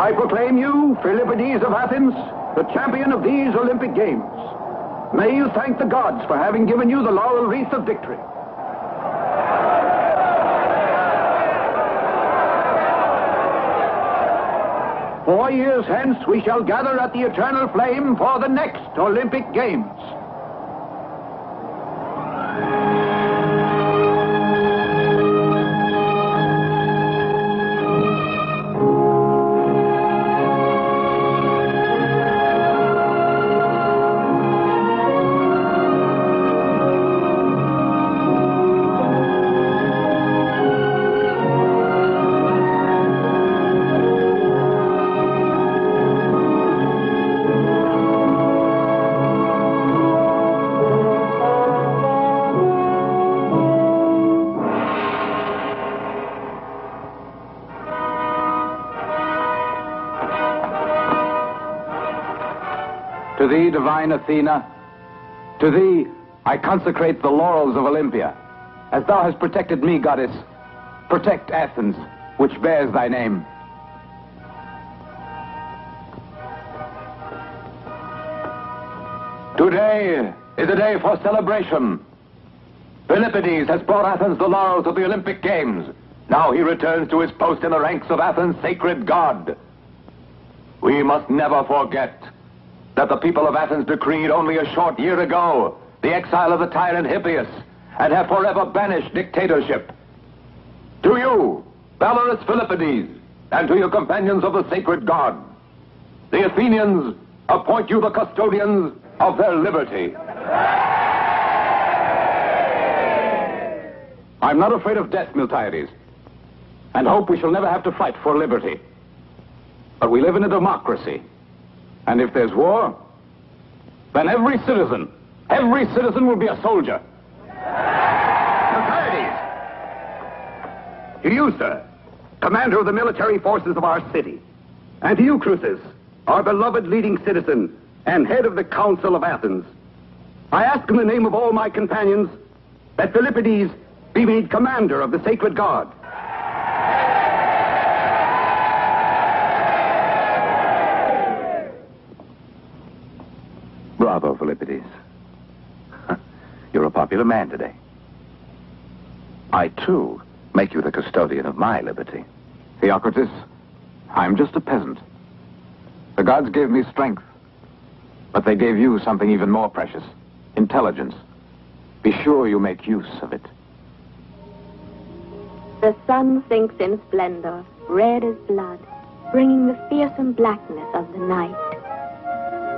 I proclaim you, Philippides of Athens, the champion of these Olympic Games. May you thank the gods for having given you the laurel wreath of victory. "4 years hence we shall gather at the eternal flame for the next Olympic Games." To thee, divine Athena, to thee I consecrate the laurels of Olympia. As thou hast protected me, goddess, protect Athens, which bears thy name. Today is a day for celebration. Philippides has brought Athens the laurels of the Olympic Games. Now he returns to his post in the ranks of Athens' sacred god. We must never forget that the people of Athens decreed only a short year ago the exile of the tyrant Hippias, and have forever banished dictatorship. To you, valorous Philippides, and to your companions of the sacred god, the Athenians appoint you the custodians of their liberty. I'm not afraid of death, Miltiades, and hope we shall never have to fight for liberty. But we live in a democracy. And if there's war, then every citizen will be a soldier. Miltiades! To you, sir, commander of the military forces of our city. And to you, Croesus, our beloved leading citizen and head of the Council of Athens. I ask in the name of all my companions that Philippides be made commander of the sacred guard. Bravo, Philippides. You're a popular man today. I, too, make you the custodian of my liberty. Theocritus, I'm just a peasant. The gods gave me strength, but they gave you something even more precious, intelligence. Be sure you make use of it. The sun sinks in splendor, red as blood, bringing the fearsome blackness of the night.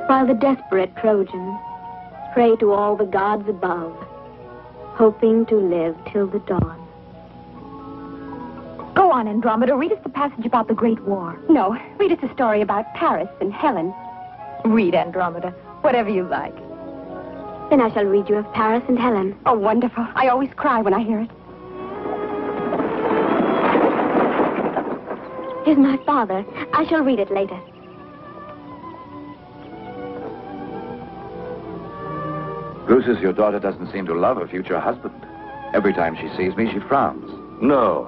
While the desperate Trojans pray to all the gods above, hoping to live till the dawn. Go on, Andromeda. Read us the passage about the Great War. No, read us a story about Paris and Helen. Read, Andromeda. Whatever you like. Then I shall read you of Paris and Helen. Oh, wonderful. I always cry when I hear it. Here's my father. I shall read it later. Croesus, your daughter doesn't seem to love her future husband. Every time she sees me, she frowns. No.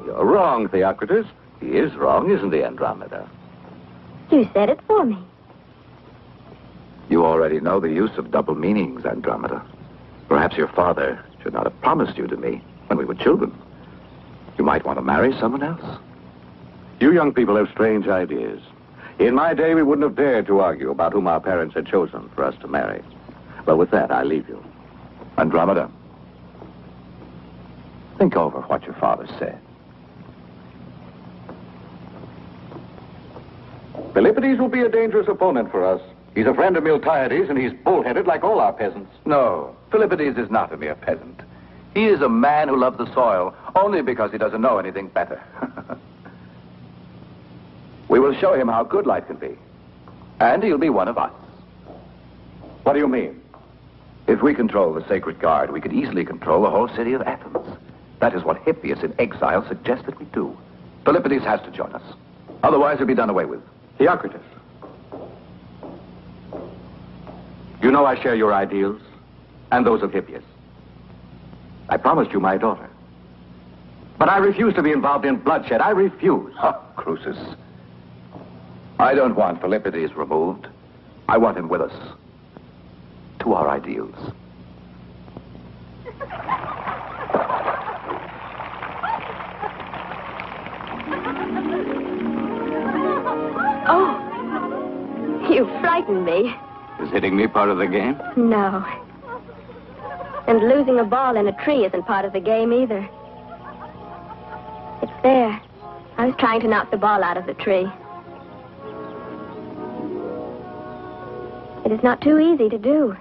You're wrong, Theocritus. He is wrong, isn't he, Andromeda? You said it for me. You already know the use of double meanings, Andromeda. Perhaps your father should not have promised you to me when we were children. You might want to marry someone else. You young people have strange ideas. In my day, we wouldn't have dared to argue about whom our parents had chosen for us to marry. Well, with that, I leave you. Andromeda, think over what your father said. Philippides will be a dangerous opponent for us. He's a friend of Miltiades, and he's bullheaded like all our peasants. No, Philippides is not a mere peasant. He is a man who loves the soil only because he doesn't know anything better. We will show him how good life can be. And he'll be one of us. What do you mean? If we control the sacred guard, we could easily control the whole city of Athens. That is what Hippias in exile suggested we do. Philippides has to join us. Otherwise, he'll be done away with. Theocritus. You know I share your ideals and those of Hippias. I promised you my daughter. But I refuse to be involved in bloodshed. I refuse. Oh, Croesus. I don't want Philippides removed. I want him with us. To our ideals. Oh, you frightened me. Is hitting me part of the game? No. And losing a ball in a tree isn't part of the game either. It's there. I was trying to knock the ball out of the tree. It is not too easy to do.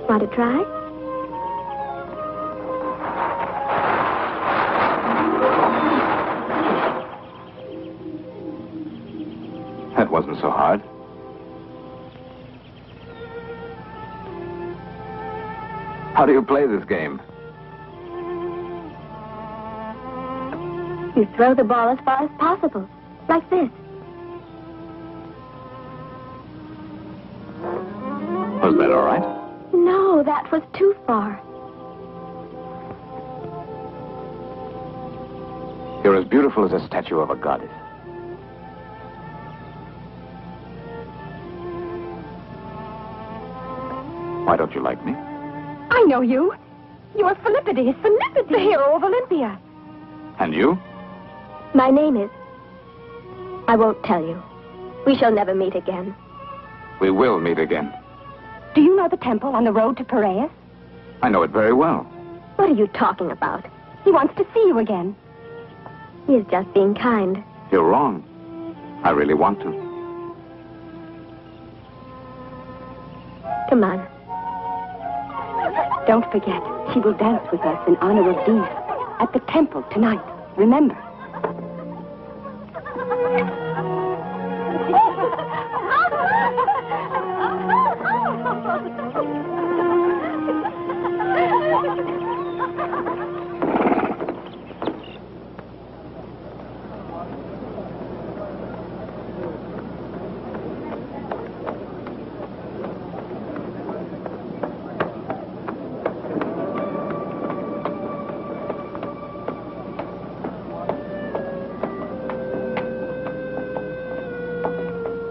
Want to try? That wasn't so hard. How do you play this game? You throw the ball as far as possible, like this. Was that all right? No, that was too far. You're as beautiful as a statue of a goddess. Why don't you like me? I know you. You're Philippides. Philippides, the hero of Olympia. And you? My name is... I won't tell you. We shall never meet again. We will meet again. Do you know the temple on the road to Piraeus? I know it very well. What are you talking about? He wants to see you again. He is just being kind. You're wrong. I really want to. Come on. Don't forget, she will dance with us in honor of Zeus at the temple tonight. Remember.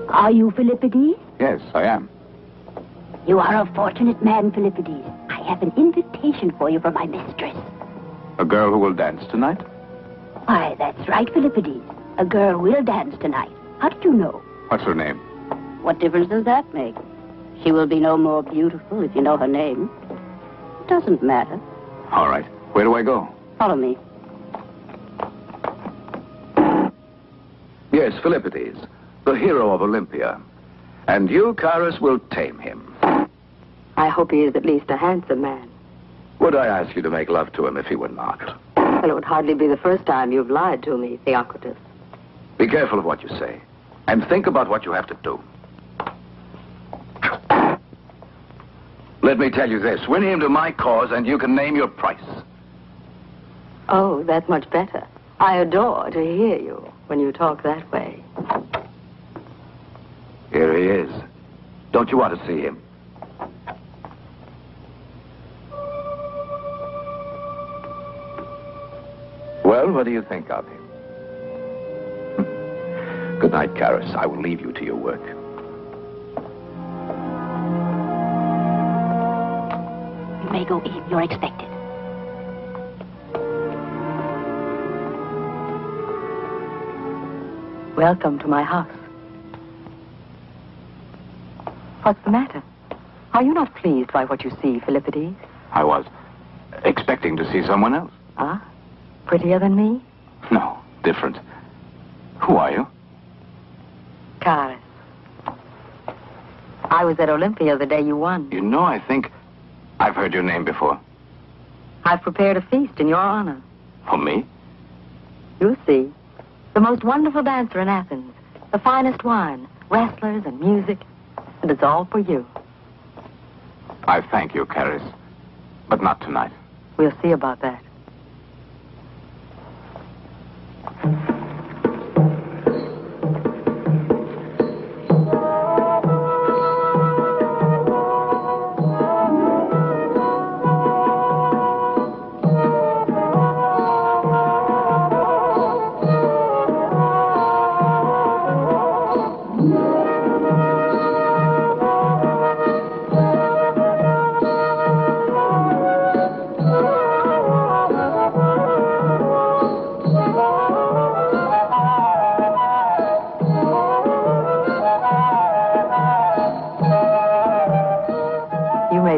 Are you Philippides? Yes, I am. You are a fortunate man, Philippides. I have an invitation for you from my mistress. A girl who will dance tonight? Why, that's right, Philippides. A girl will dance tonight. How did you know? What's her name? What difference does that make? She will be no more beautiful if you know her name. It doesn't matter. All right. Where do I go? Follow me. Yes, Philippides, the hero of Olympia. And you, Charis, will tame him. I hope he is at least a handsome man. Would I ask you to make love to him if he were not? Well, it would hardly be the first time you've lied to me, Theocritus. Be careful of what you say. And think about what you have to do. Let me tell you this. Win him to my cause and you can name your price. Oh, that's much better. I adore to hear you when you talk that way. Here he is. Don't you want to see him? Well, what do you think of him? Good night, Charis. I will leave you to your work. You may go in. You're expected. Welcome to my house. What's the matter? Are you not pleased by what you see, Philippides? I was expecting to see someone else. Ah? Prettier than me? No, different. Who are you? Charis. I was at Olympia the day you won. You know, I think I've heard your name before. I've prepared a feast in your honor. For me? You'll see. The most wonderful dancer in Athens. The finest wine, wrestlers and music. And it's all for you. I thank you, Charis. But not tonight. We'll see about that.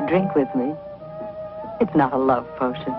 drink with me. It's not a love potion.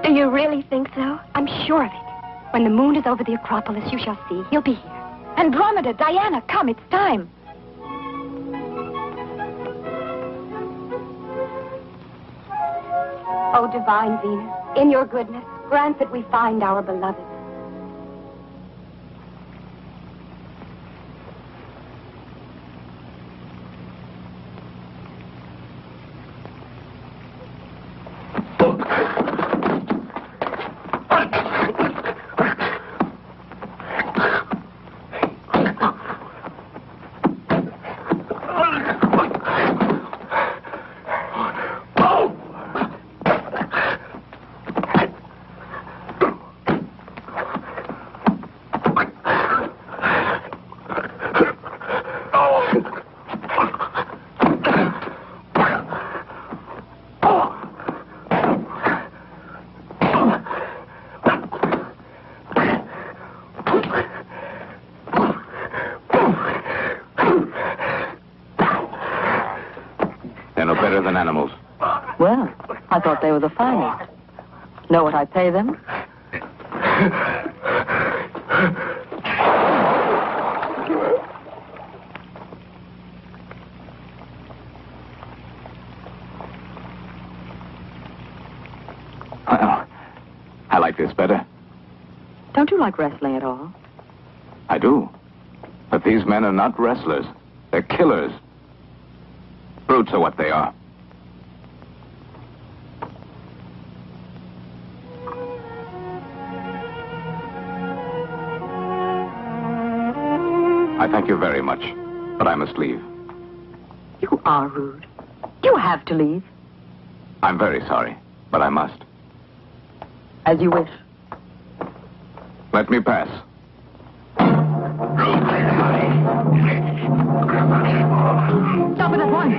Do you really think so? I'm sure of it. When the moon is over the Acropolis, you shall see. He'll be here. Andromeda, Diana, come, it's time. Oh, divine Venus, in your goodness, grant that we find our beloved. They're no better than animals. Well, I thought they were the finest. Know what I pay them? I like this better. Don't you like wrestling at all? I do. But these men are not wrestlers. They're killers. Brutes are what they are. I thank you very much, but I must leave. You are rude. You have to leave. I'm very sorry, but I must. As you wish. Let me pass. Stop it at once.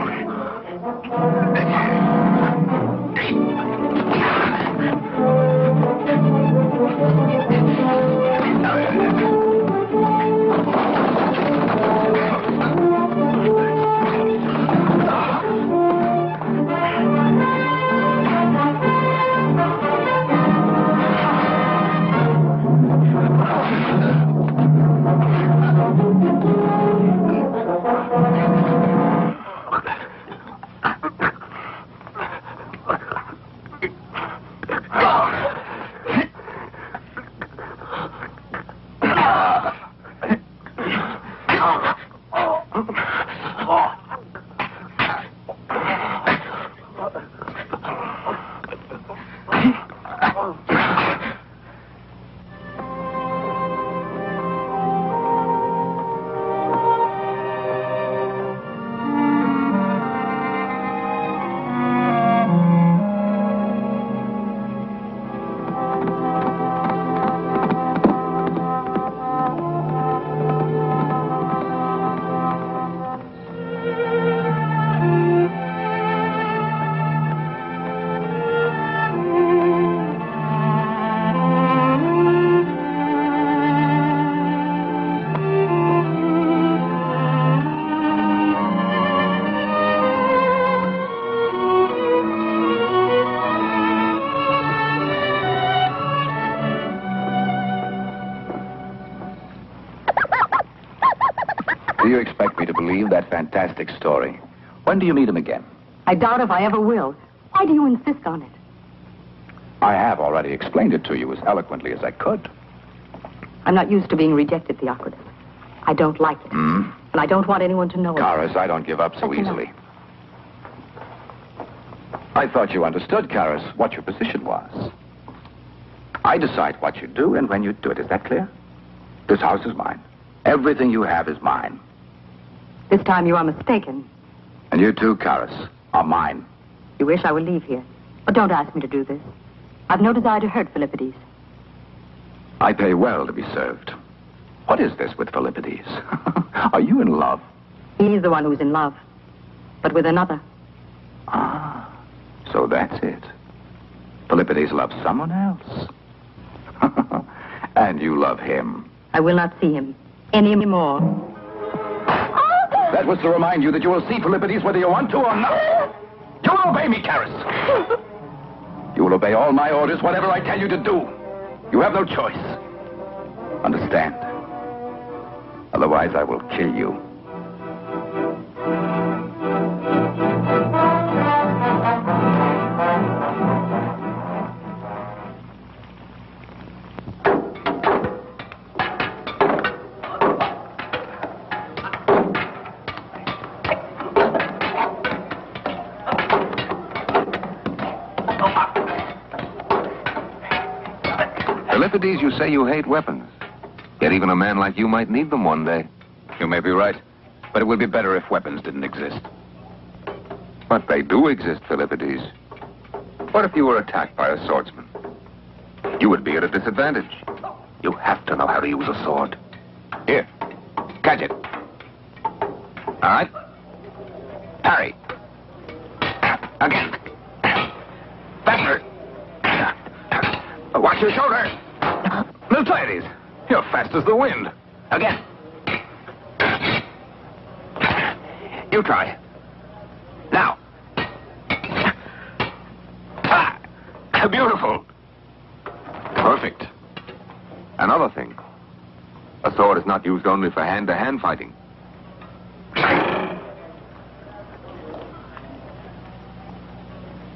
Do you expect me to believe that fantastic story? When do you meet him again? I doubt if I ever will. Why do you insist on it? I have already explained it to you as eloquently as I could. I'm not used to being rejected, Theocritus. I don't like it. And I don't want anyone to know it. Caras, I don't give up so That's enough. easily. I thought you understood, Karis, what your position was. I decide what you do and when you do it. Is that clear? This house is mine. Everything you have is mine. This time you are mistaken. And you too, Karis, are mine. You wish I would leave here. But don't ask me to do this. I've no desire to hurt Philippides. I pay well to be served. What is this with Philippides? Are you in love? He's the one who's in love. But with another. Ah, so that's it. Philippides loves someone else. And you love him. I will not see him anymore. That was to remind you that you will see Philippides whether you want to or not. You will obey me, Karis. You will obey all my orders, whatever I tell you to do. You have no choice. Understand? Otherwise, I will kill you. Philippides, you say you hate weapons. Yet even a man like you might need them one day. You may be right, but it would be better if weapons didn't exist. But they do exist, Philippides. What if you were attacked by a swordsman? You would be at a disadvantage. You have to know how to use a sword. Here, catch it. All right. Parry. Again. Faster. Watch your shoulder. Miltiades, you're fast as the wind. Again. You try. Now. Ah, beautiful. Perfect. Another thing. A sword is not used only for hand-to-hand fighting.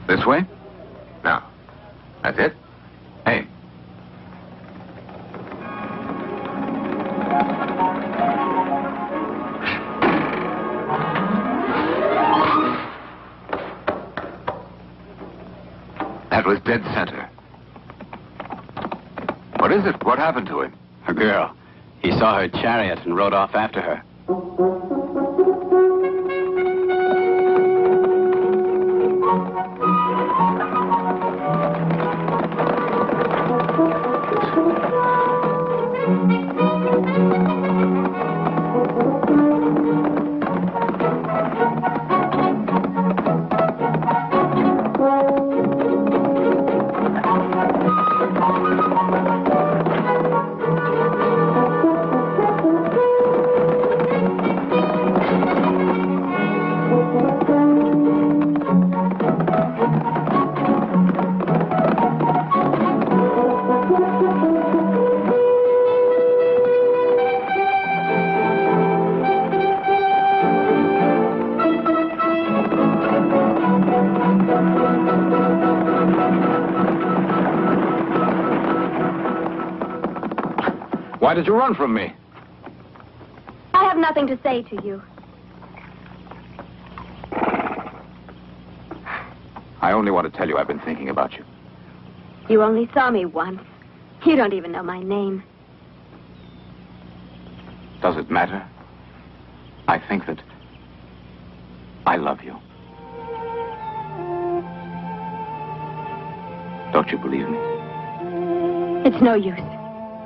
This way? Now, that's it. Aim. That was dead center. What is it? What happened to him? A girl. He saw her chariot and rode off after her. Why did you run from me? I have nothing to say to you. I only want to tell you I've been thinking about you. You only saw me once. You don't even know my name. Does it matter? I think that I love you. Don't you believe me? It's no use.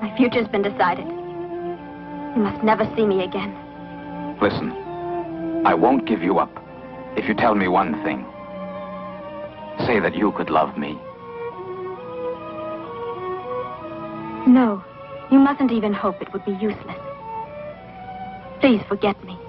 My future's been decided. You must never see me again. Listen, I won't give you up if you tell me one thing. Say that you could love me. No, you mustn't even hope. It would be useless. Please forget me.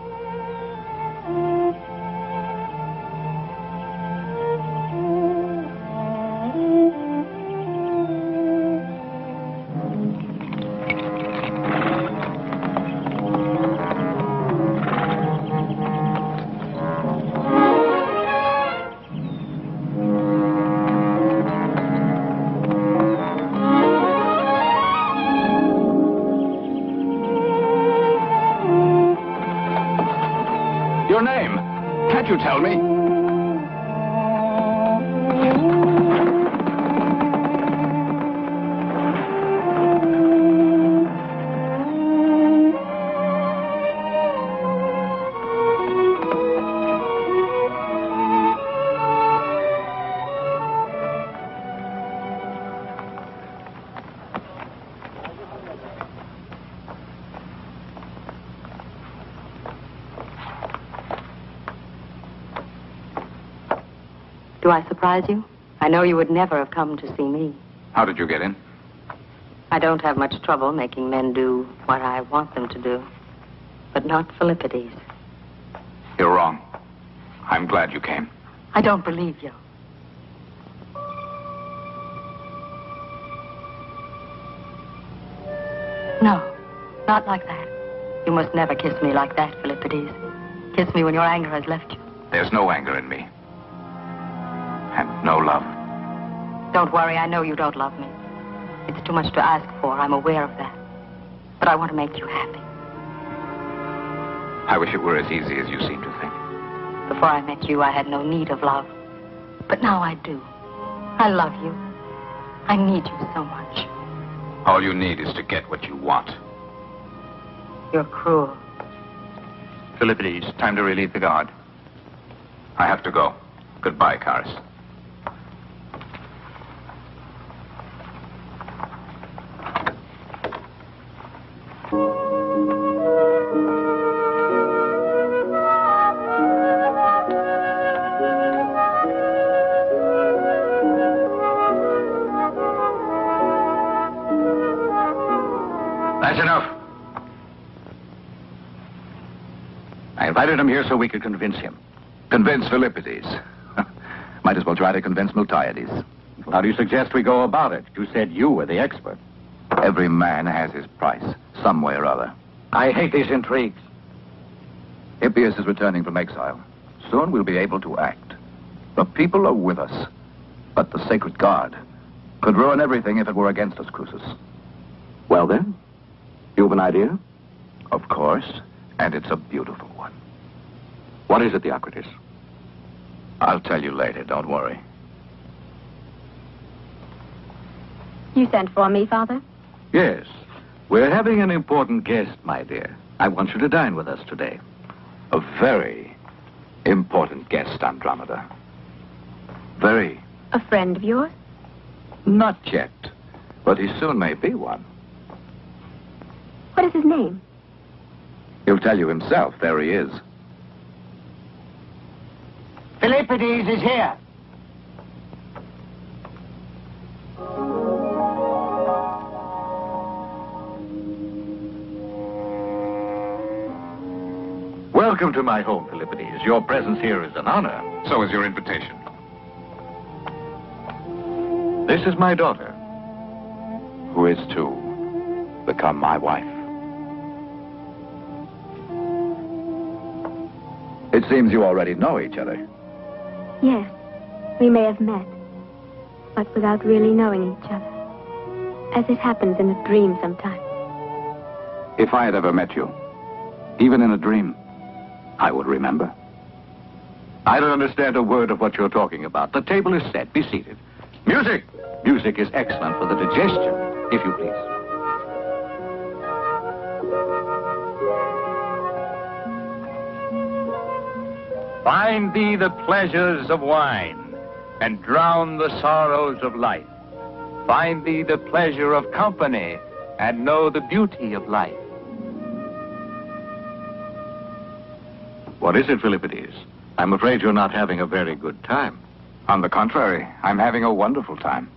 Your name? Can't you tell me? Do I surprise you? I know you would never have come to see me. How did you get in? I don't have much trouble making men do what I want them to do. But not Philippides. You're wrong. I'm glad you came. I don't believe you. No, not like that. You must never kiss me like that, Philippides. Kiss me when your anger has left you. There's no anger in me. And no love. Don't worry, I know you don't love me. It's too much to ask for, I'm aware of that. But I want to make you happy. I wish it were as easy as you seem to think. Before I met you, I had no need of love. But now I do. I love you. I need you so much. All you need is to get what you want. You're cruel. Philippides, time to relieve the guard. I have to go. Goodbye, Charis. That's enough. I invited him here so we could convince him. Convince Philippides. Might as well try to convince Miltiades. How do you suggest we go about it? You said you were the expert. Every man has his price, some way or other. I hate these intrigues. Hippias is returning from exile. Soon we'll be able to act. The people are with us. But the sacred guard could ruin everything if it were against us, Cruces. Well, then, you have an idea? Of course, and it's a beautiful one. What is it, Theocritus? I'll tell you later, don't worry. You sent for me, Father? Yes. We're having an important guest, my dear. I want you to dine with us today. A very important guest, Andromeda. Very. A friend of yours? Not yet, but he soon may be one. What is his name? He'll tell you himself. There he is. Philippides is here. Welcome to my home, Philippides. Your presence here is an honor. So is your invitation. This is my daughter. Who is to become my wife. It seems you already know each other. Yes, we may have met, but without really knowing each other. As it happens in a dream sometimes. If I had ever met you, even in a dream, I would remember. I don't understand a word of what you're talking about. The table is set. Be seated. Music! Music is excellent for the digestion, if you please. Find thee the pleasures of wine, and drown the sorrows of life. Find thee the pleasure of company, and know the beauty of life. What is it, Philippides? I'm afraid you're not having a very good time. On the contrary, I'm having a wonderful time.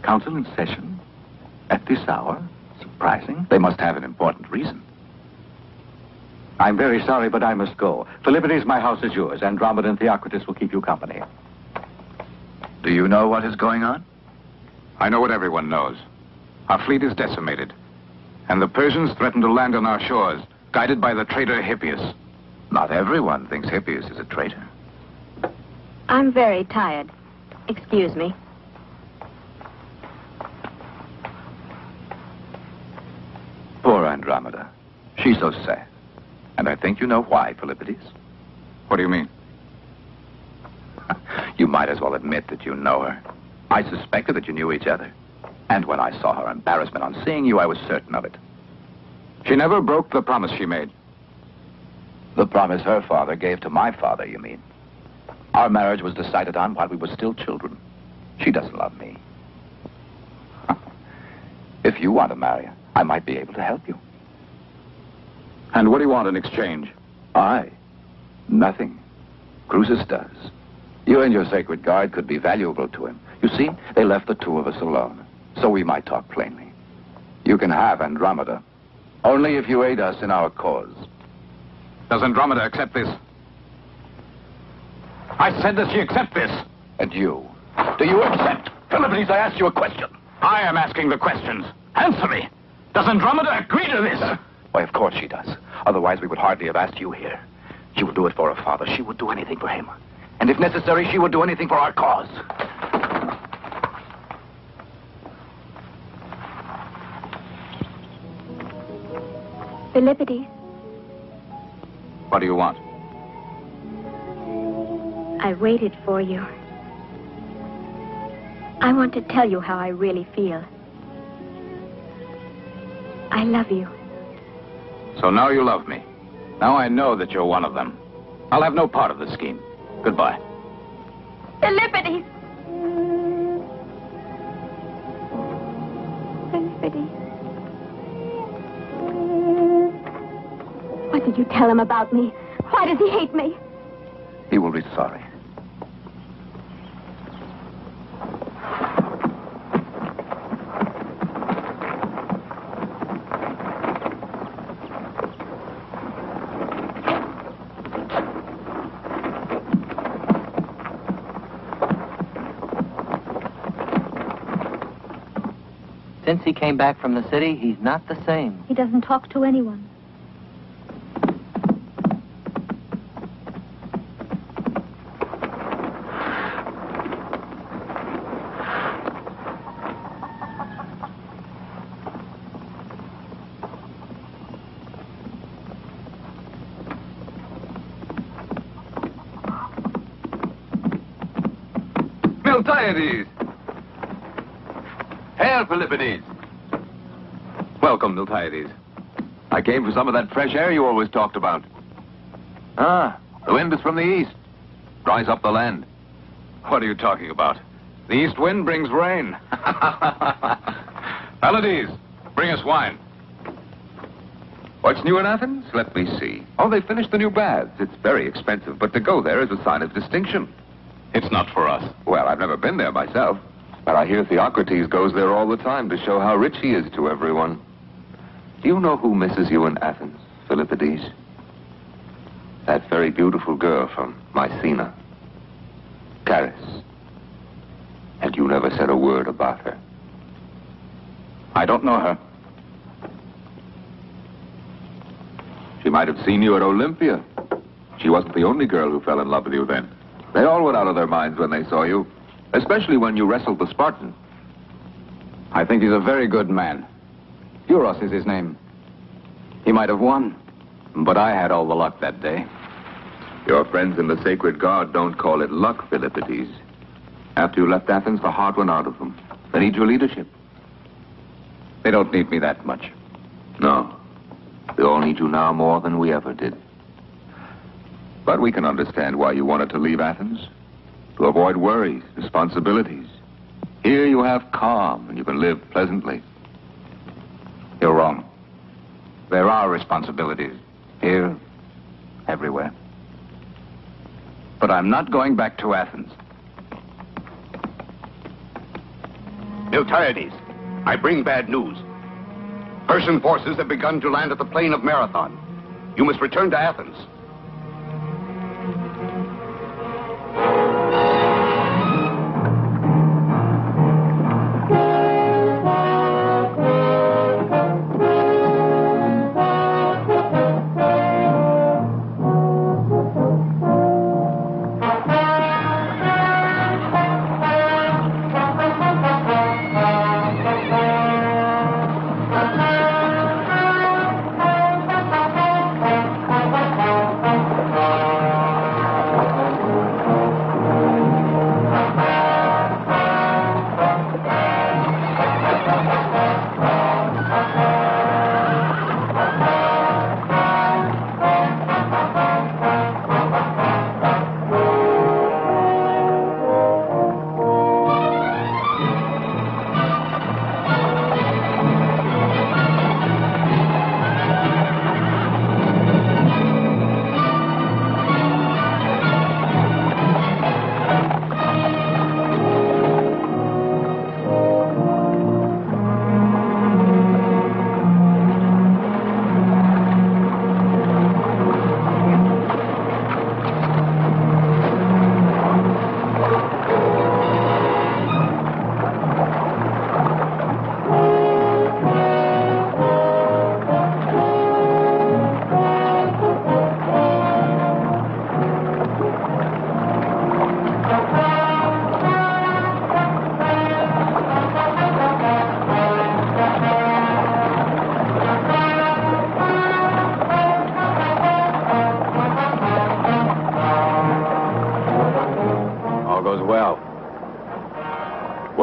Council in session? At this hour? Surprising. They must have an important reason. I'm very sorry, but I must go. Philippides, my house is yours. Andromeda and Theocritus will keep you company. Do you know what is going on? I know what everyone knows. Our fleet is decimated, and the Persians threaten to land on our shores, guided by the traitor Hippias. Not everyone thinks Hippias is a traitor. I'm very tired. Excuse me. Poor Andromeda. She's so sad. And I think you know why, Philippides. What do you mean? You might as well admit that you know her. I suspected that you knew each other. And when I saw her embarrassment on seeing you, I was certain of it. She never broke the promise she made. The promise her father gave to my father, you mean? Our marriage was decided on while we were still children. She doesn't love me. If you want to marry her, I might be able to help you. And what do you want in exchange? Nothing. Cruces does. You and your sacred guard could be valuable to him. You see, they left the two of us alone, so we might talk plainly. You can have Andromeda, only if you aid us in our cause. Does Andromeda accept this? I said that she accept this. And you? Do you accept? Philippides, I asked you a question. I am asking the questions. Answer me. Does Andromeda agree to this? Why, of course she does. Otherwise, we would hardly have asked you here. She would do it for her father. She would do anything for him. And if necessary, she would do anything for our cause. Philippides, What do you want? I waited for you. I want to tell you how I really feel. I love you. So now you love me. Now I know that you're one of them. I'll have no part of the scheme. Goodbye. Philippides! Philippides. What did you tell him about me? Why does he hate me? He will be sorry. Since he came back from the city, he's not the same. He doesn't talk to anyone. Miltiades! Hail, Philippides! Welcome, Miltiades. I came for some of that fresh air you always talked about. Ah, the wind is from the east. Dries up the land. What are you talking about? The east wind brings rain. Pallades, bring us wine. What's new in Athens? Let me see. Oh, they finished the new baths. It's very expensive, but to go there is a sign of distinction. It's not for us. Well, I've never been there myself, but I hear Theocrates goes there all the time to show how rich he is to everyone. Do you know who misses you in Athens, Philippides? That very beautiful girl from Mycena, Charis. And you never said a word about her. I don't know her. She might have seen you at Olympia. She wasn't the only girl who fell in love with you then. They all went out of their minds when they saw you, especially when you wrestled the Spartan. I think he's a very good man. Euros is his name. He might have won, but I had all the luck that day. Your friends in the Sacred Guard don't call it luck, Philippides. After you left Athens, the heart went out of them. They need your leadership. They don't need me that much. No. They all need you now more than we ever did. But we can understand why you wanted to leave Athens. To avoid worries, responsibilities. Here you have calm, and you can live pleasantly. You're wrong. There are responsibilities. Here, everywhere. But I'm not going back to Athens. Miltiades, I bring bad news. Persian forces have begun to land at the plain of Marathon. You must return to Athens.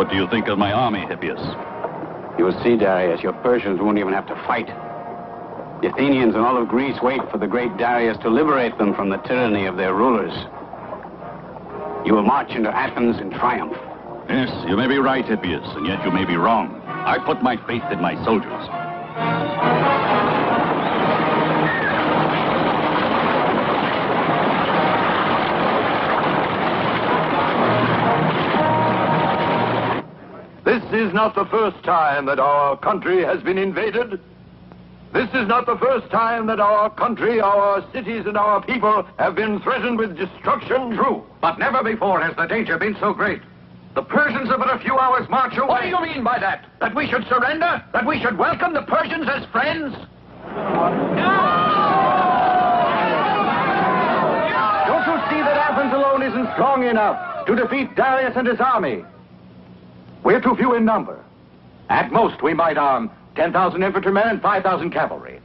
What do you think of my army, Hippias? You will see, Darius, your Persians won't even have to fight. The Athenians and all of Greece wait for the great Darius to liberate them from the tyranny of their rulers. You will march into Athens in triumph. Yes, you may be right, Hippias, and yet you may be wrong. I put my faith in my soldiers. This is not the first time that our country has been invaded. This is not the first time that our country, our cities, and our people have been threatened with destruction. True, but never before has the danger been so great. The Persians are but a few hours' march away. What do you mean by that? That we should surrender? That we should welcome the Persians as friends? Don't you see that Athens alone isn't strong enough to defeat Darius and his army? We're too few in number. At most, we might arm 10,000 infantrymen and 5,000 cavalry.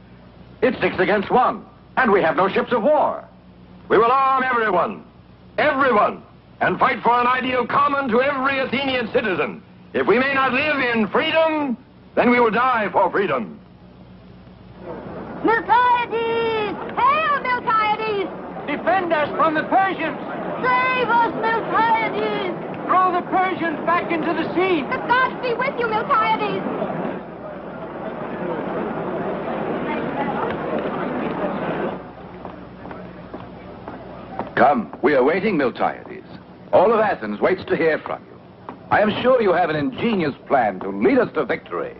It's 6 against 1, and we have no ships of war. We will arm everyone, and fight for an ideal common to every Athenian citizen. If we may not live in freedom, then we will die for freedom. Miltiades! Hail, Miltiades! Defend us from the Persians! Save us, Miltiades! Throw the Persians back into the sea! The gods be with you, Miltiades! Come, we are waiting, Miltiades. All of Athens waits to hear from you. I am sure you have an ingenious plan to lead us to victory.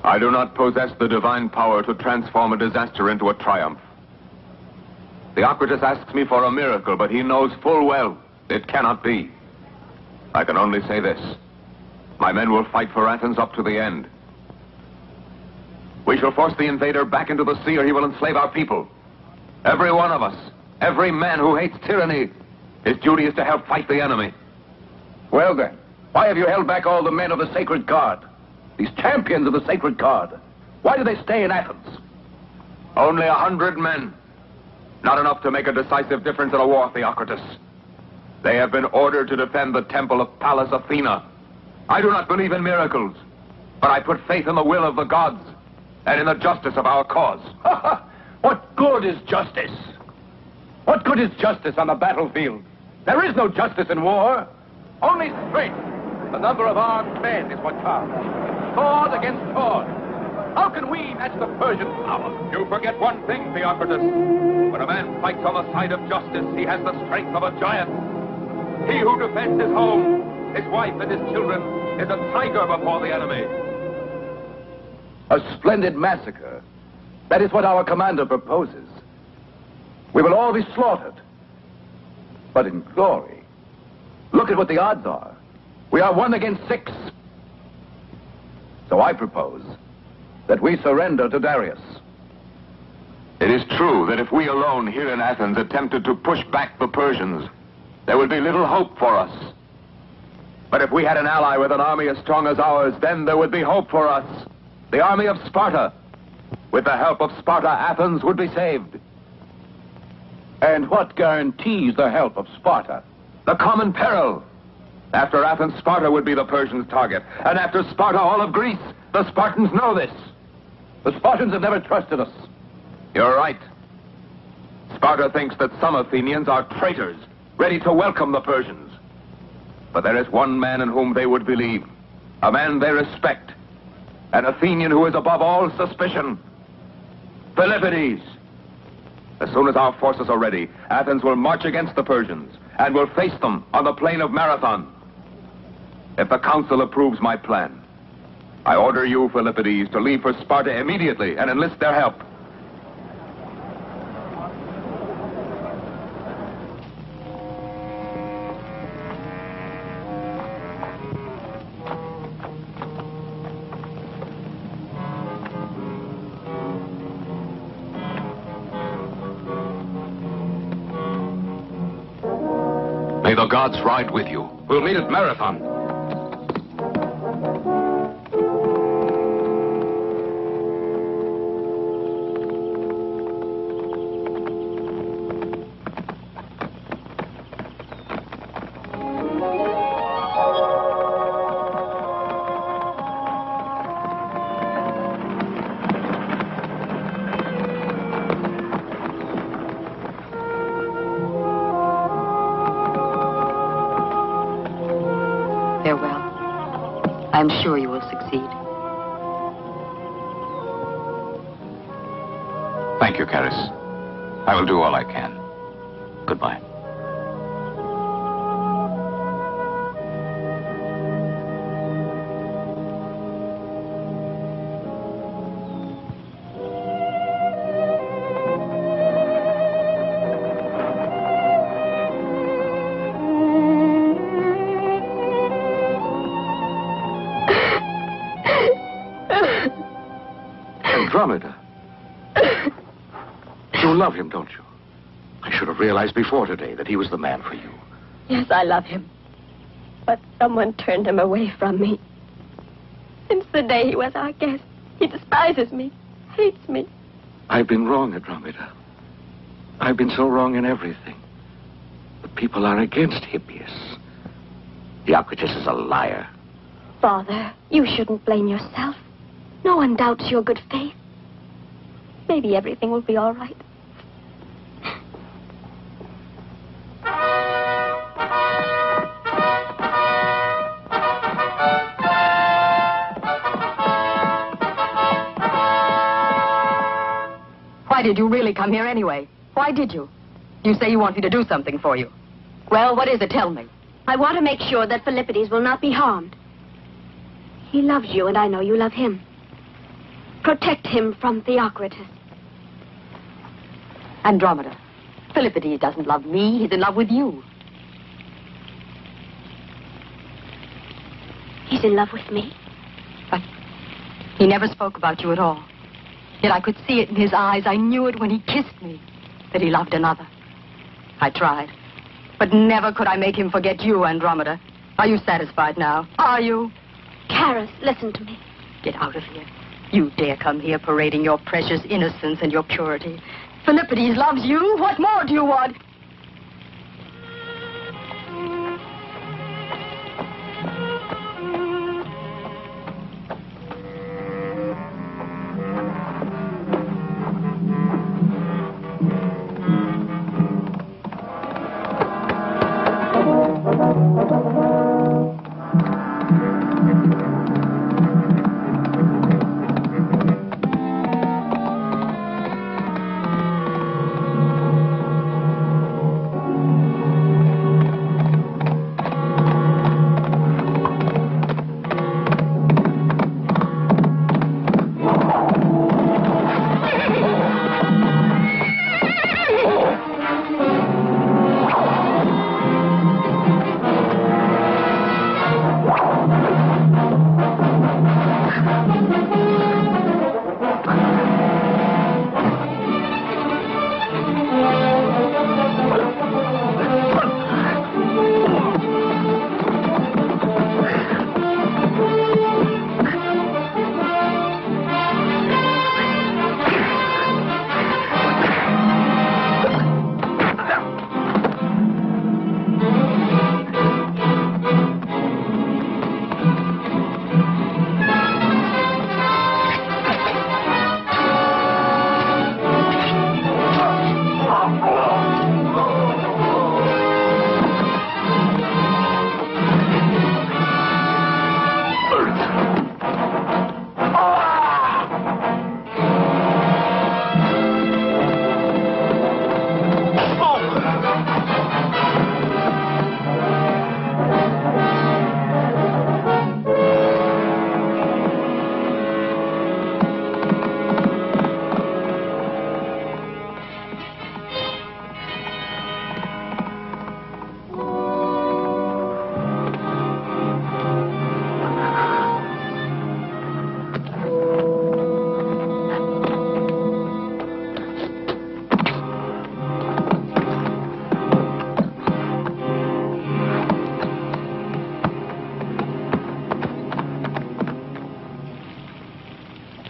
I do not possess the divine power to transform a disaster into a triumph. Theocritus asks me for a miracle, but he knows full well it cannot be. I can only say this. My men will fight for Athens up to the end. We shall force the invader back into the sea, or he will enslave our people. Every one of us, every man who hates tyranny, his duty is to help fight the enemy. Well then, why have you held back all the men of the Sacred Guard? These champions of the Sacred Guard. Why do they stay in Athens? Only 100 men. Not enough to make a decisive difference in a war, Theocritus. They have been ordered to defend the temple of Pallas Athena. I do not believe in miracles, but I put faith in the will of the gods and in the justice of our cause. What good is justice? What good is justice on the battlefield? There is no justice in war. Only strength. The number of armed men is what counts. Sword against sword. How can we match the Persian power? You forget one thing, Theocritus. When a man fights on the side of justice, he has the strength of a giant. He who defends his home, his wife, and his children is a tiger before the enemy. A splendid massacre. That is what our commander proposes. We will all be slaughtered. But in glory. Look at what the odds are. We are 1 against 6. So I propose that we surrender to Darius. It is true that if we alone here in Athens attempted to push back the Persians, there would be little hope for us. But if we had an ally with an army as strong as ours, then there would be hope for us. The army of Sparta. With the help of Sparta, Athens would be saved. And what guarantees the help of Sparta? The common peril. After Athens, Sparta would be the Persians' target. And after Sparta, all of Greece. The Spartans know this. The Spartans have never trusted us. You're right. Sparta thinks that some Athenians are traitors, ready to welcome the Persians. But there is one man in whom they would believe. A man they respect. An Athenian who is above all suspicion. Philippides. As soon as our forces are ready, Athens will march against the Persians and will face them on the plain of Marathon. If the council approves my plan, I order you, Philippides, to leave for Sparta immediately and enlist their help. May the gods ride with you. We'll meet at Marathon. I'm sure you will succeed. Thank you, Caris. I will do all I can. Goodbye. Andromeda. You love him, don't you? I should have realized before today that he was the man for you. Yes, I love him. But someone turned him away from me. Since the day he was our guest, he despises me, hates me. I've been wrong, Andromeda. I've been so wrong in everything. The people are against Hippias. Theocritus is a liar. Father, you shouldn't blame yourself. No one doubts your good faith. Maybe everything will be all right. Why did you really come here anyway? Why did you? You say you want me to do something for you. Well, what is it? Tell me. I want to make sure that Philippides will not be harmed. He loves you, and I know you love him. Protect him from Theocritus. Andromeda, Philippides doesn't love me. He's in love with you. He's in love with me? But he never spoke about you at all. Yet I could see it in his eyes. I knew it when he kissed me, that he loved another. I tried. But never could I make him forget you, Andromeda. Are you satisfied now? Are you? Caris, listen to me. Get out of here. You dare come here parading your precious innocence and your purity. Philippides loves you. What more do you want?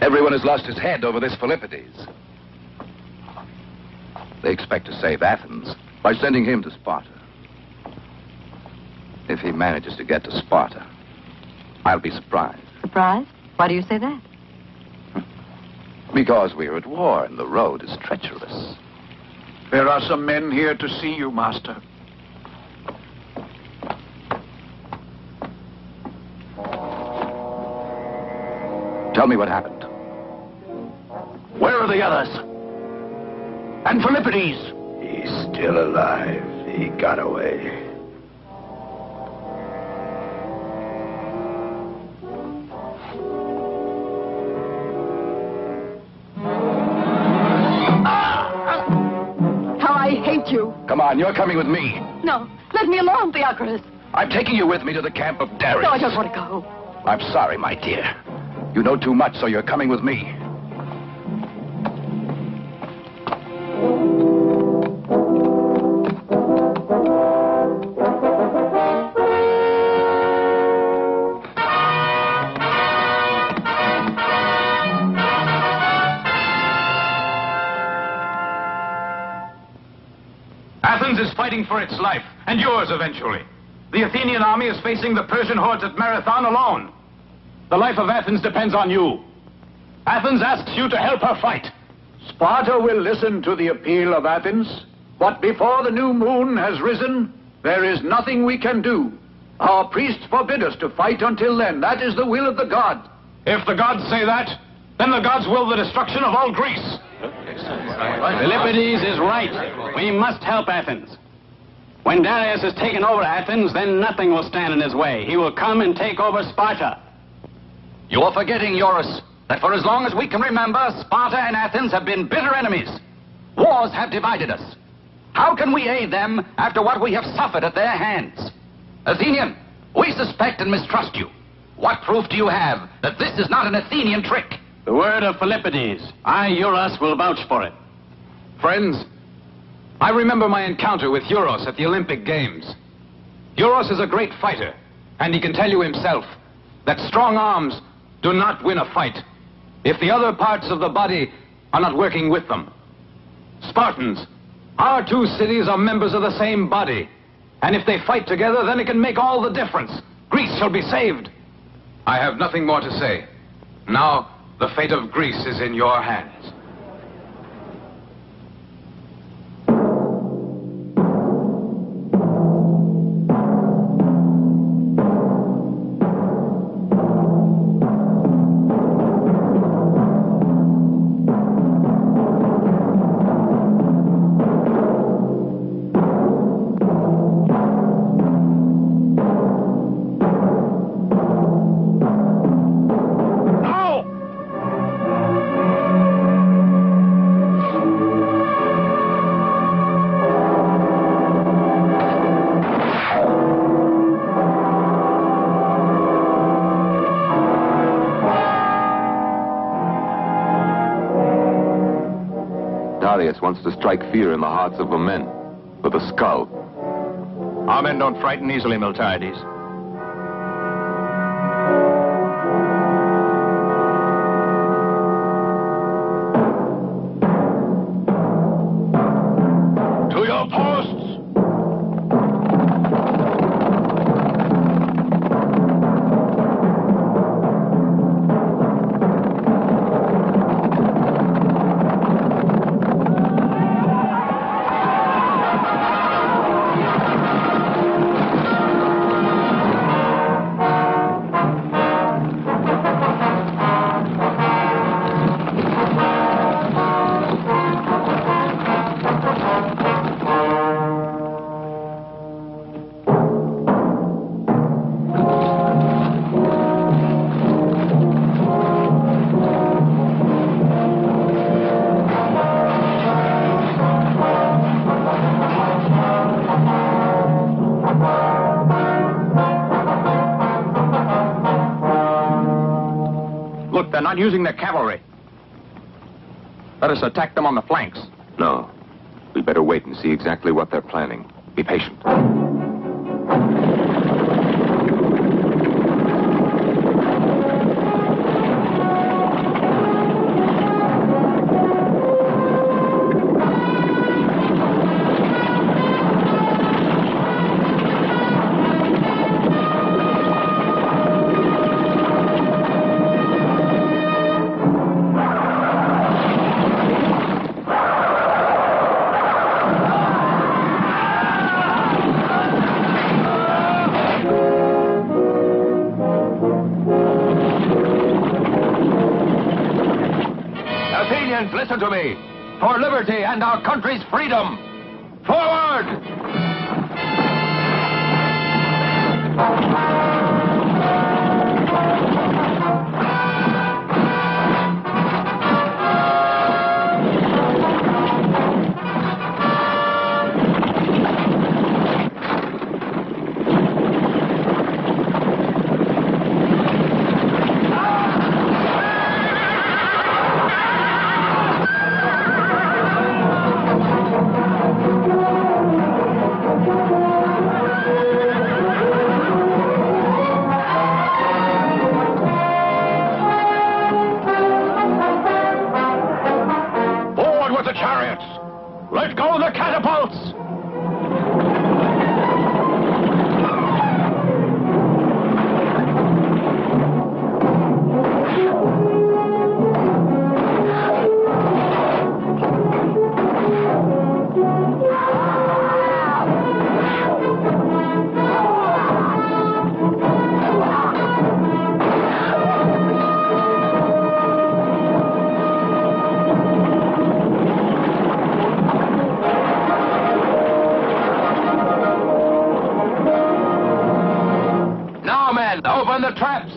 Everyone has lost his head over this Philippides. They expect to save Athens by sending him to Sparta. If he manages to get to Sparta, I'll be surprised. Surprised? Why do you say that? Because we're at war and the road is treacherous. There are some men here to see you, Master. Tell me what happened. Where are the others? And Philippides? He's still alive. He got away. How I hate you. Come on, you're coming with me. No, let me alone, Theocritus. I'm taking you with me to the camp of Darius. No, I don't want to go. I'm sorry, my dear. You know too much, so you're coming with me. Athens is fighting for its life, and yours eventually. The Athenian army is facing the Persian hordes at Marathon alone. The life of Athens depends on you. Athens asks you to help her fight. Sparta will listen to the appeal of Athens, but before the new moon has risen, there is nothing we can do. Our priests forbid us to fight until then. That is the will of the gods. If the gods say that, then the gods will the destruction of all Greece. Philippides is right. We must help Athens. When Darius has taken over Athens, then nothing will stand in his way. He will come and take over Sparta. You are forgetting, Eurus, that for as long as we can remember, Sparta and Athens have been bitter enemies. Wars have divided us. How can we aid them after what we have suffered at their hands? Athenian, we suspect and mistrust you. What proof do you have that this is not an Athenian trick? The word of Philippides. I, Eurus, will vouch for it. Friends, I remember my encounter with Eurus at the Olympic Games. Eurus is a great fighter, and he can tell you himself that strong arms do not win a fight if the other parts of the body are not working with them. Spartans, our two cities are members of the same body, and if they fight together, then it can make all the difference. Greece shall be saved. I have nothing more to say. Now, the fate of Greece is in your hands. Darius wants to strike fear in the hearts of the men with a skull. Our men don't frighten easily, Miltiades. To your posts! Look, they're not using their cavalry. Let us attack them on the flanks. No. We better wait and see exactly what they're planning. Be patient. Athenians, listen to me. For liberty and our country's freedom. Forward! Let go the catapults! Open the traps!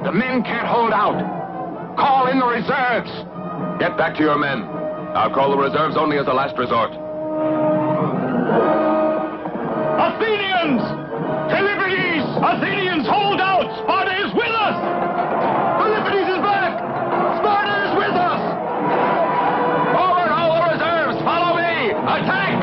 The men can't hold out. Call in the reserves. Get back to your men. I'll call the reserves only as a last resort. Athenians! Philippides! Athenians, hold out! Sparta is with us! Philippides is back! Sparta is with us! Forward, all the reserves! Follow me! Attack!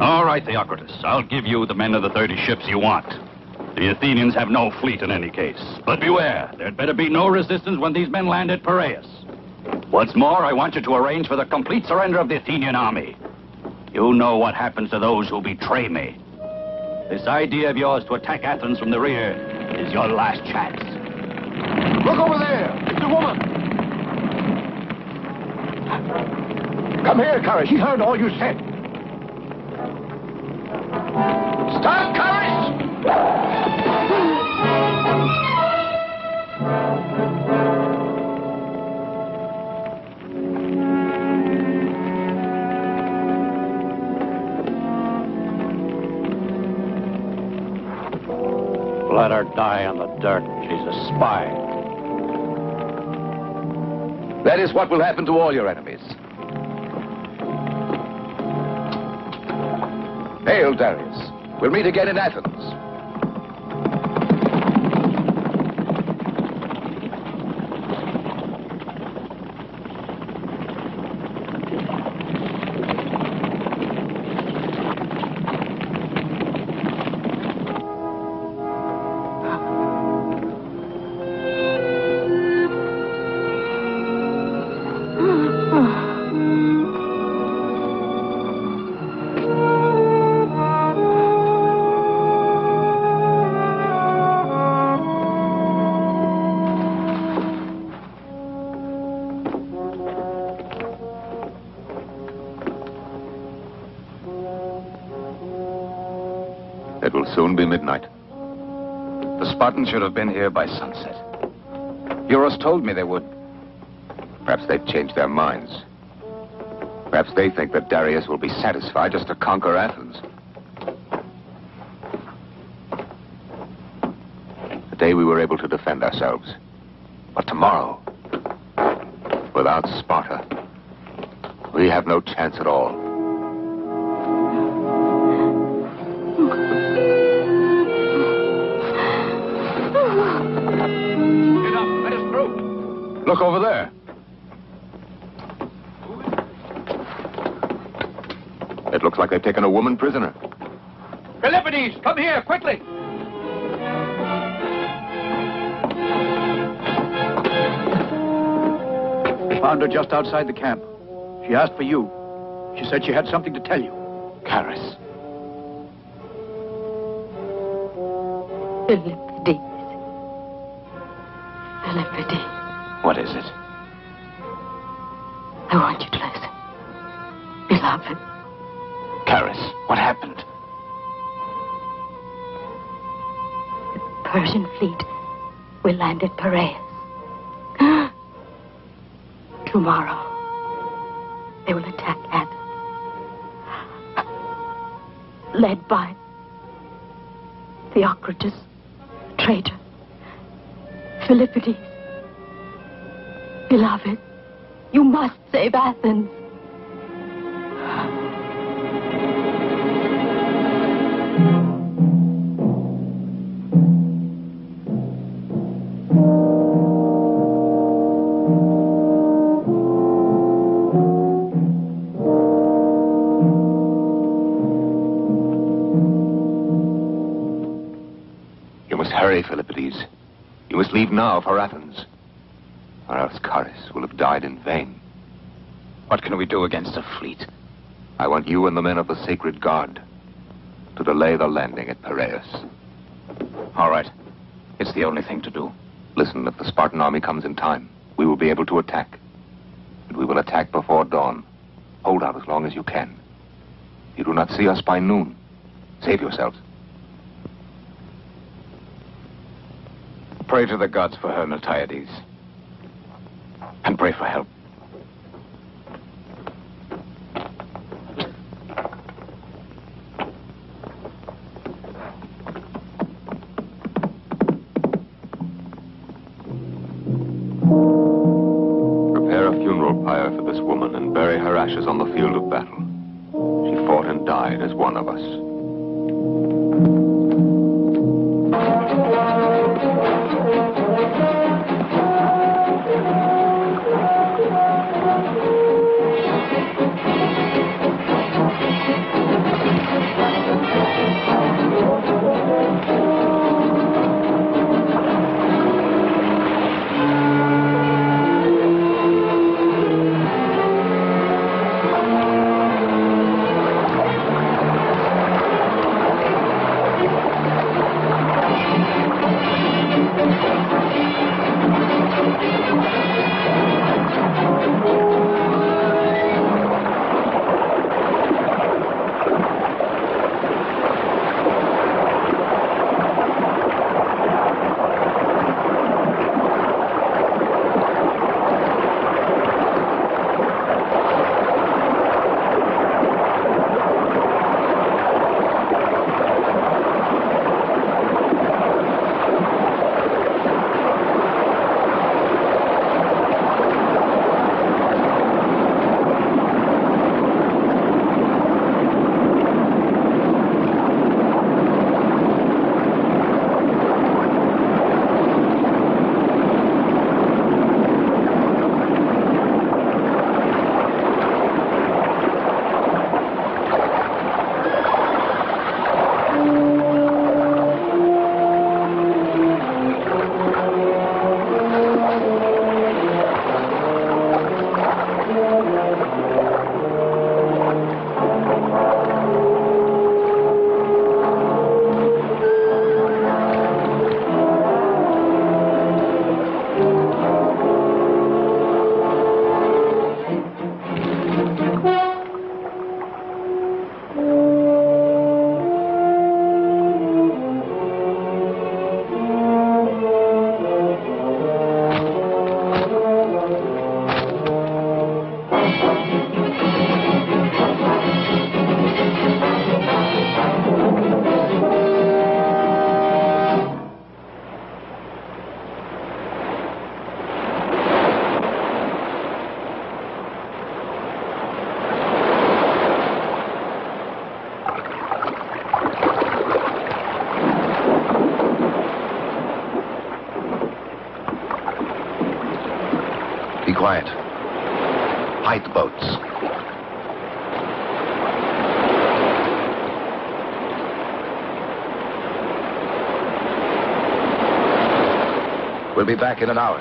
All right, Theocritus, I'll give you the men of the 30 ships you want. The Athenians have no fleet in any case. But beware, there'd better be no resistance when these men land at Piraeus. What's more, I want you to arrange for the complete surrender of the Athenian army. You know what happens to those who betray me. This idea of yours to attack Athens from the rear is your last chance. Look over there! It's a woman! Come here, Courage. She heard all you said. Stop, Courage! Let her die in the dirt. She's a spy. That is what will happen to all your enemies. Hail, Darius. We'll meet again in Athens. It will soon be midnight. The Spartans should have been here by sunset. Euros told me they would. Perhaps they've changed their minds. Perhaps they think that Darius will be satisfied just to conquer Athens. Today we were able to defend ourselves. But tomorrow, without Sparta, we have no chance at all. Look over there. It looks like they've taken a woman prisoner. Philippides, come here, quickly! We found her just outside the camp. She asked for you. She said she had something to tell you. Charis. Philippides. Philippides. What is it? I want you to listen. Beloved. Charis, what happened? The Persian fleet will land at Piraeus. Tomorrow, they will attack Athens. Led by Theocritus, the traitor. Philippides. Beloved, you must save Athens. You must hurry, Philippides. You must leave now for Athens. Or else Charis will have died in vain. What can we do against a fleet? I want you and the men of the Sacred Guard to delay the landing at Piraeus. All right. It's the only thing to do. Listen, if the Spartan army comes in time, we will be able to attack. And we will attack before dawn. Hold out as long as you can. If you do not see us by noon, save yourselves. Pray to the gods for her, Miltiades. And pray for help. Prepare a funeral pyre for this woman and bury her ashes on the field of battle. She fought and died as one of us. quiet. Hide the boats. We'll be back in an hour.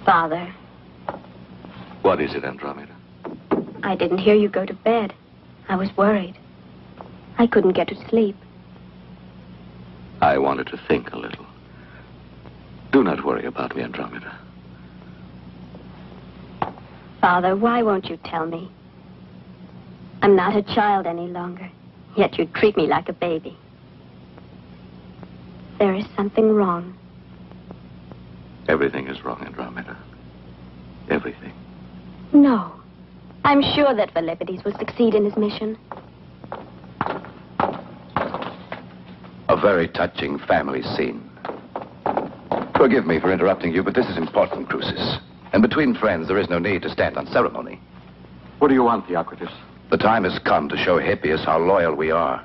Father, What is it, Andromeda? I didn't hear you go to bed. I was worried. I couldn't get to sleep. I wanted to think a little. Do not worry about me, Andromeda. Father, why won't you tell me? I'm not a child any longer, yet you treat me like a baby. There is something wrong. Everything is wrong, Andromeda. Everything. No. I'm sure that Philippides will succeed in his mission. A very touching family scene. Forgive me for interrupting you, but this is important, Crucis. And between friends, there is no need to stand on ceremony. What do you want, Theocritus? The time has come to show Hippias how loyal we are.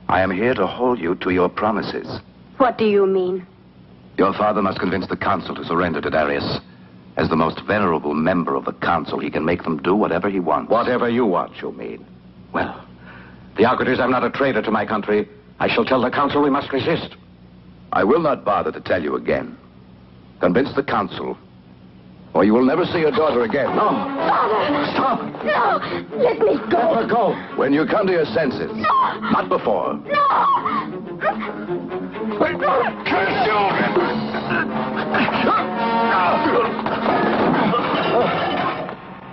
I am here to hold you to your promises. What do you mean? Your father must convince the council to surrender to Darius. As the most venerable member of the council, he can make them do whatever he wants. Whatever you want, you mean. Well, Theocritus, I'm not a traitor to my country. I shall tell the council we must resist. I will not bother to tell you again. Convince the council, or you will never see your daughter again. No. Father! Stop! No! Let me go! Let her go! When you come to your senses. No! Not before. No! Curse you!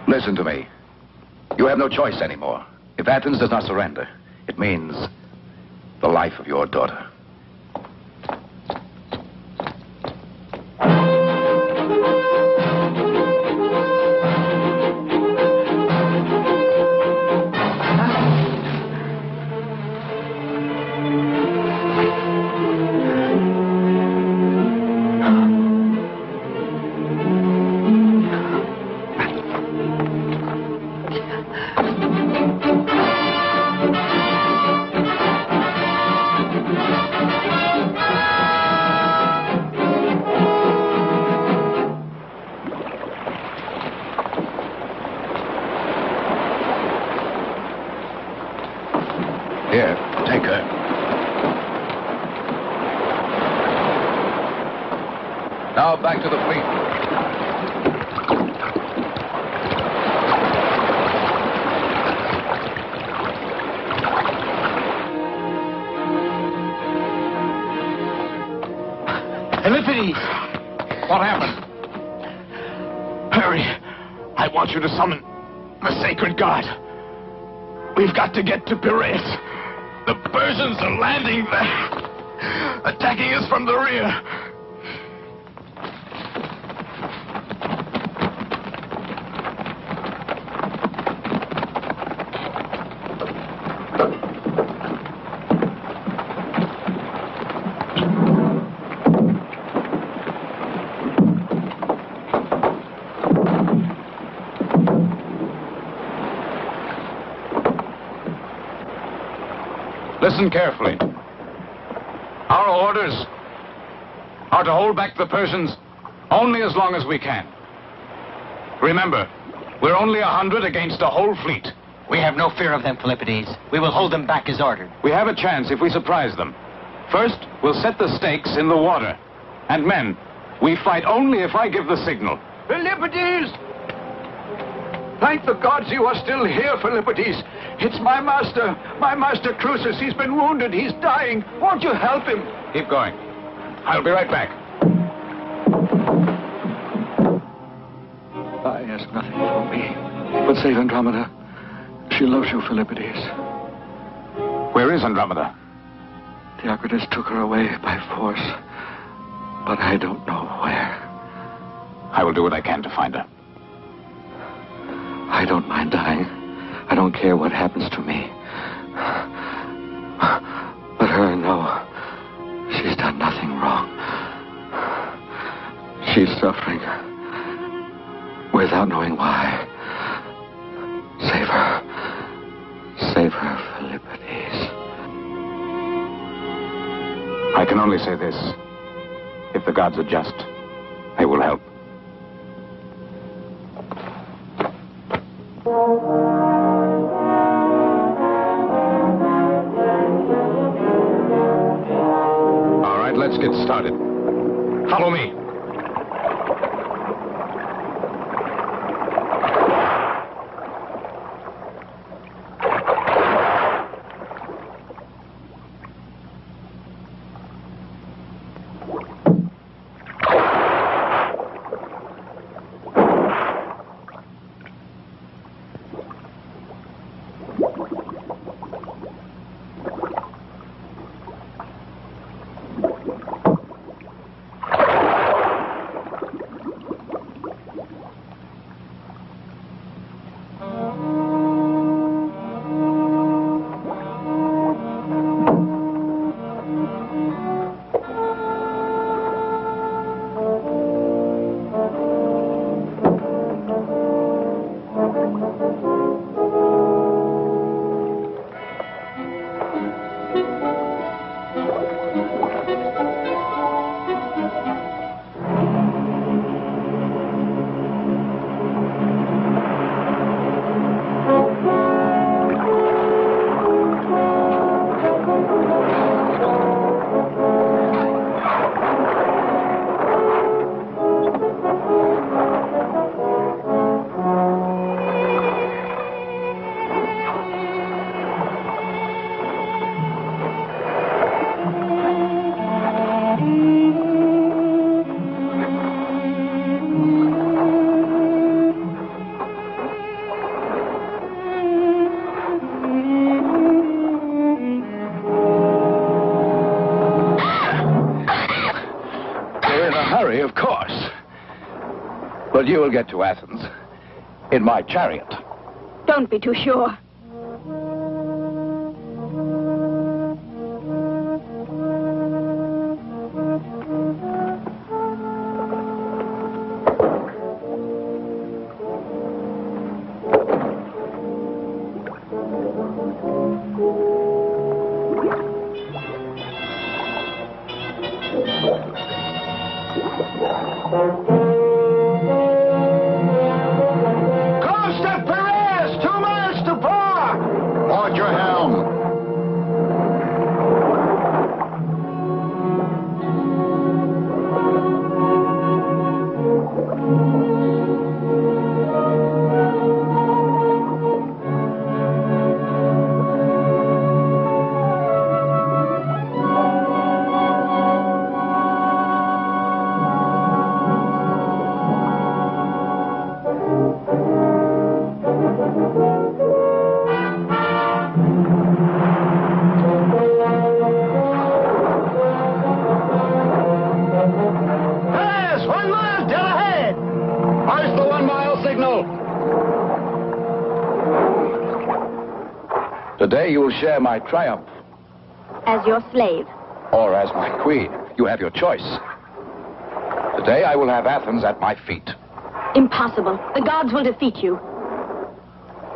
Listen to me. You have no choice anymore. If Athens does not surrender, it means the life of your daughter. Hurry. I want you to summon the sacred god. We've got to get to Piraeus. The Persians are landing there, attacking us from the rear. Listen carefully. Our orders are to hold back the Persians only as long as we can. Remember, we're only 100 against a whole fleet. We have no fear of them, Philippides. We will hold them back as ordered. We have a chance if we surprise them. First, we'll set the stakes in the water. And men, we fight only if I give the signal. Philippides! Thank the gods you are still here, Philippides. It's my master Crusus. He's been wounded. He's dying. Won't you help him? Keep going. I'll be right back. I ask nothing from me, but save Andromeda. She loves you, Philippides. Where is Andromeda? Theocritus took her away by force, but I don't know where. I will do what I can to find her. I don't mind dying. I don't care what happens to me. But her, no. She's done nothing wrong. She's suffering without knowing why. Save her. Save her, Philippides. I can only say this. If the gods are just, they will help. All right, let's get started. Follow me. But you will get to Athens in my chariot. Don't be too sure. Coast of Piraeus, 2 miles to port! 1-mile signal. Today you will share my triumph. As your slave. Or as my queen. You have your choice. Today I will have Athens at my feet. Impossible. The gods will defeat you.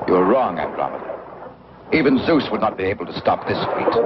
You're wrong, Andromeda. Even Zeus would not be able to stop this feat.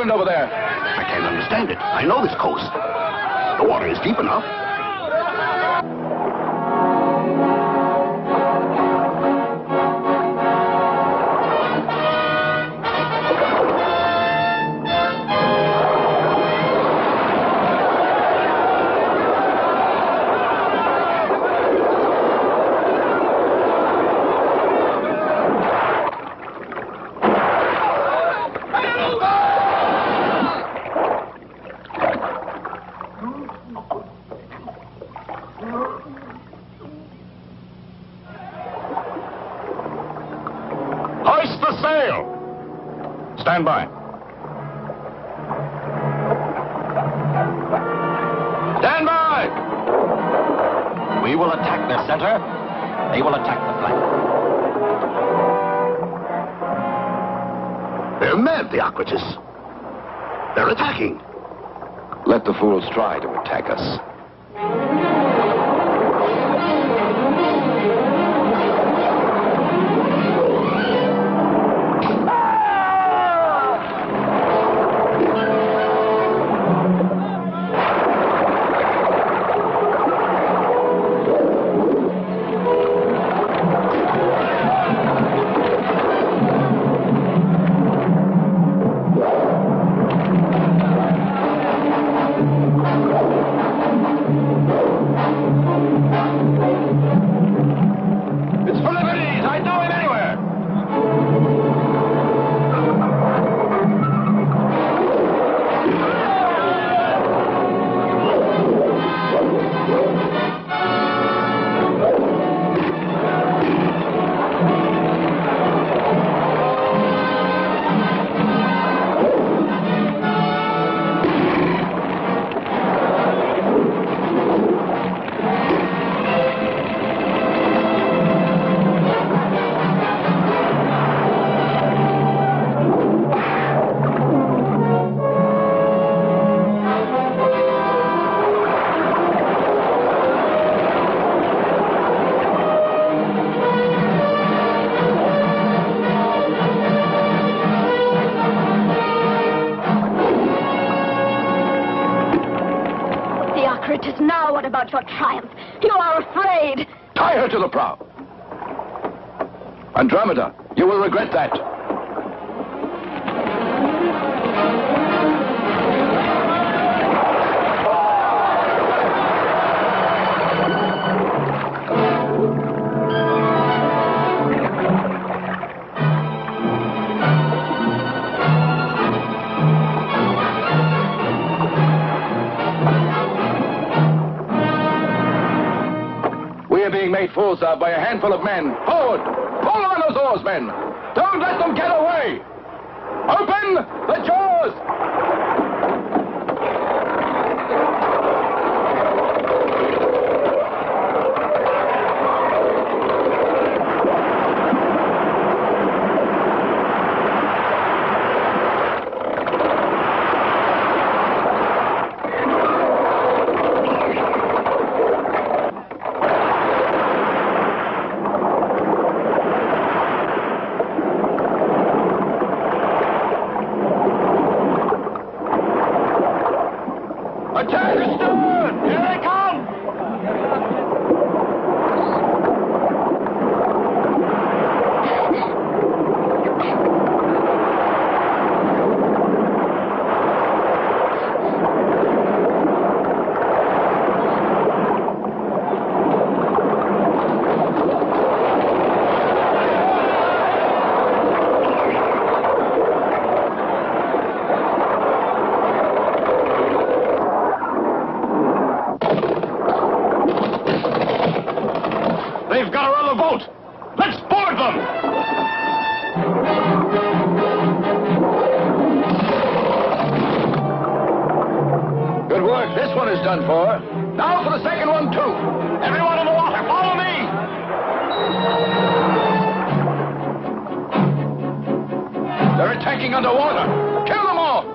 Over there? I can't understand it. I know this coast. The water is deep enough. Stand by. Stand by! We will attack their center. They will attack the flank. They're mad, Theocritus. They're attacking. Let the fools try to attack us. Now what about your triumph? You are afraid. Tie her to the prow. Andromeda, you will regret that. Made fools of by a handful of men. Forward! Pull on those oars, men! Don't let them get away! Open the jaws! They've got our other boat. Let's board them! Good work. This one is done for. Now for the second one, too. Everyone in the water, follow me! They're attacking underwater. Kill them all!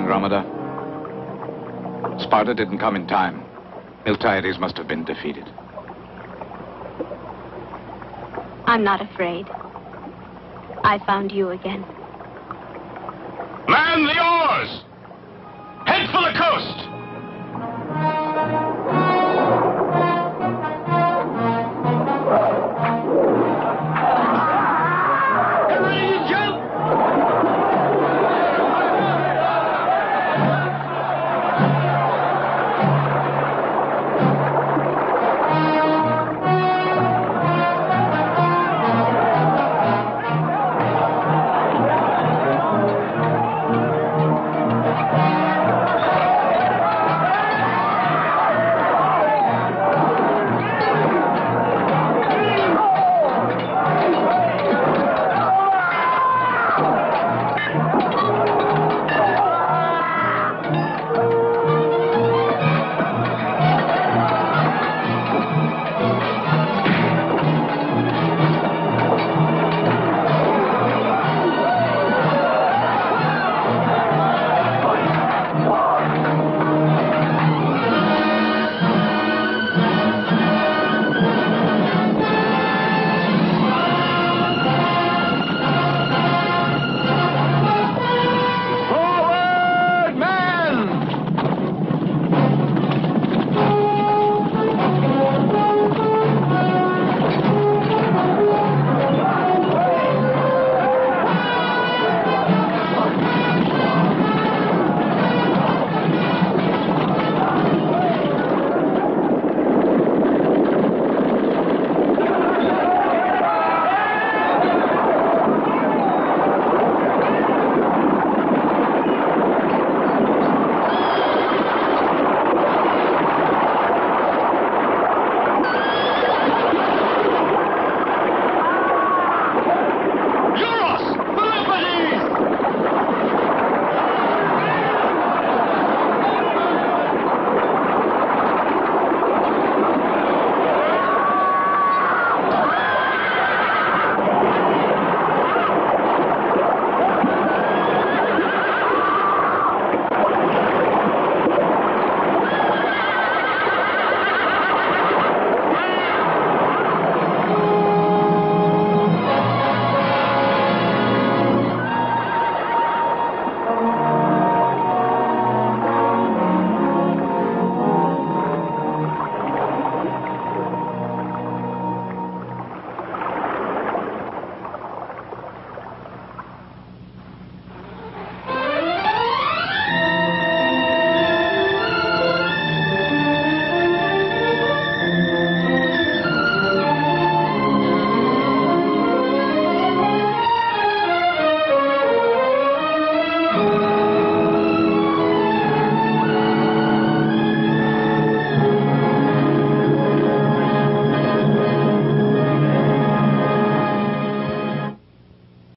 Andromeda. Sparta didn't come in time. Miltiades must have been defeated. I'm not afraid. I found you again. Man the oars!